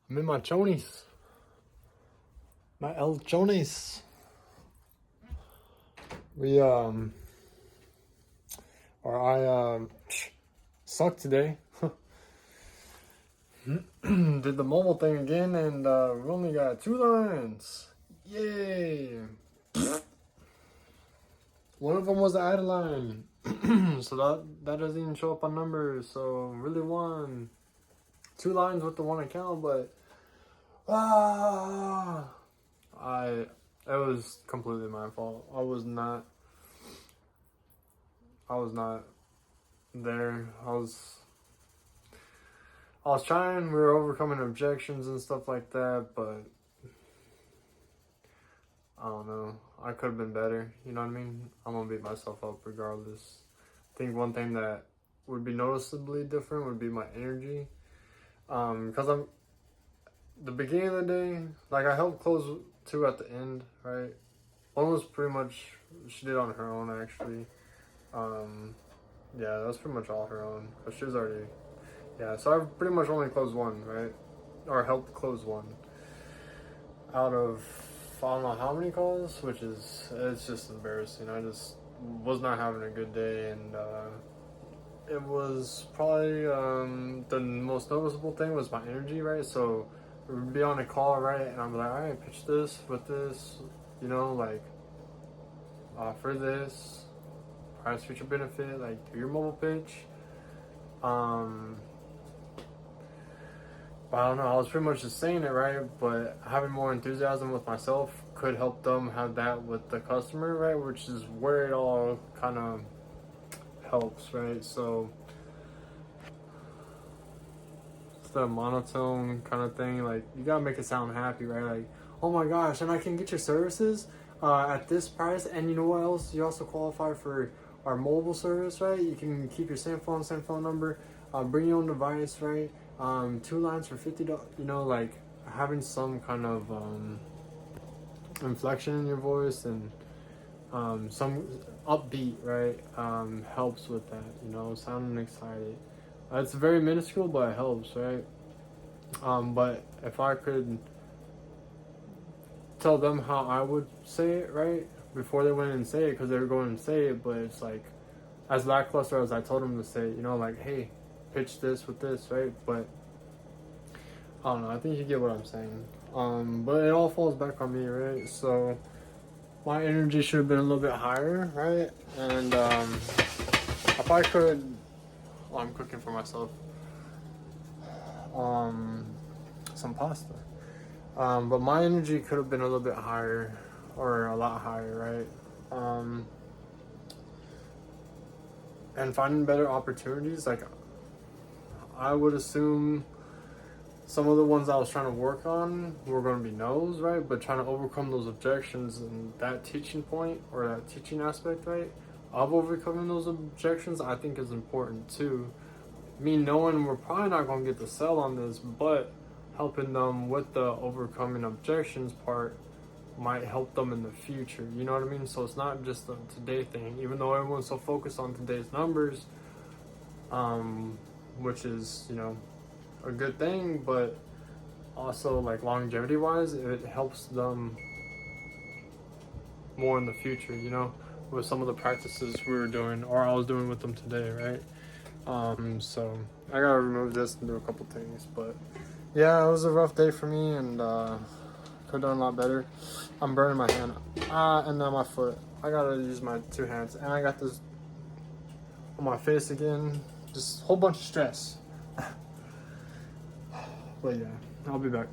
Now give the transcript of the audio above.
I'm in my chonies. My El Chonies. I sucked today. Did the mobile thing again, and we only got 2 lines. Yay! One of them was the add line. So that doesn't even show up on numbers, so really won. 2 lines with the 1 account, but it was completely my fault. I was not there. I was trying, we were overcoming objections and stuff like that, but I don't know. I could have been better, you know what I mean? I'm gonna beat myself up regardless. I think one thing that would be noticeably different would be my energy. Because the beginning of the day, like I helped close 2 at the end, right? One was pretty much, she did on her own actually. Yeah, that was pretty much all her own, because she was already, yeah, so I pretty much only closed 1, right? Or helped close 1. Out of, I don't know how many calls, it's just embarrassing. I just was not having a good day, and it was probably, the most noticeable thing was my energy, right? So we'd be on a call, right, and I'm like, all right, pitch this with this, you know, like, offer this, price feature benefit, like, do your mobile pitch. I don't know, I was pretty much just saying it, right? But having more enthusiasm with myself could help them have that with the customer, right? Which is where it all kind of helps, right? So it's the monotone kind of thing. Like, you gotta make it sound happy, right? Like, oh my gosh, and I can get your services at this price. And you know what else? You also qualify for our mobile service, right? You can keep your same phone number, bring your own device, right? 2 lines for $50. You know, like having some kind of inflection in your voice and some upbeat, right? Helps with that. You know, sounding excited. It's very minuscule, but it helps, right? But if I could tell them how I would say it, right, before they went and say it, because they were going and say it, but it's like as lackluster as I told them to say it, you know, like, hey, pitch this with this, right? But I don't know, I think you get what I'm saying. But it all falls back on me, right? So my energy should have been a little bit higher, right? And if I could, well, I'm cooking for myself some pasta. But my energy could have been a little bit higher, or a lot higher, right? And finding better opportunities, like I would assume some of the ones I was trying to work on were going to be no's, right? But trying to overcome those objections and that teaching point, or that teaching aspect, right, of overcoming those objections, I think is important too. Me knowing we're probably not going to get the sell on this, but helping them with the overcoming objections part might help them in the future, you know what I mean? So it's not just a today thing, even though everyone's so focused on today's numbers, which is, you know, a good thing, but also like longevity wise, it helps them more in the future, you know, with some of the practices we were doing, or I was doing with them today, right? So I gotta remove this and do a couple things, but yeah, it was a rough day for me, and could have done a lot better. I'm burning my hand, and now my foot. I gotta use my 2 hands, and I got this on my face again. Just a whole bunch of stress. But yeah, I'll be back.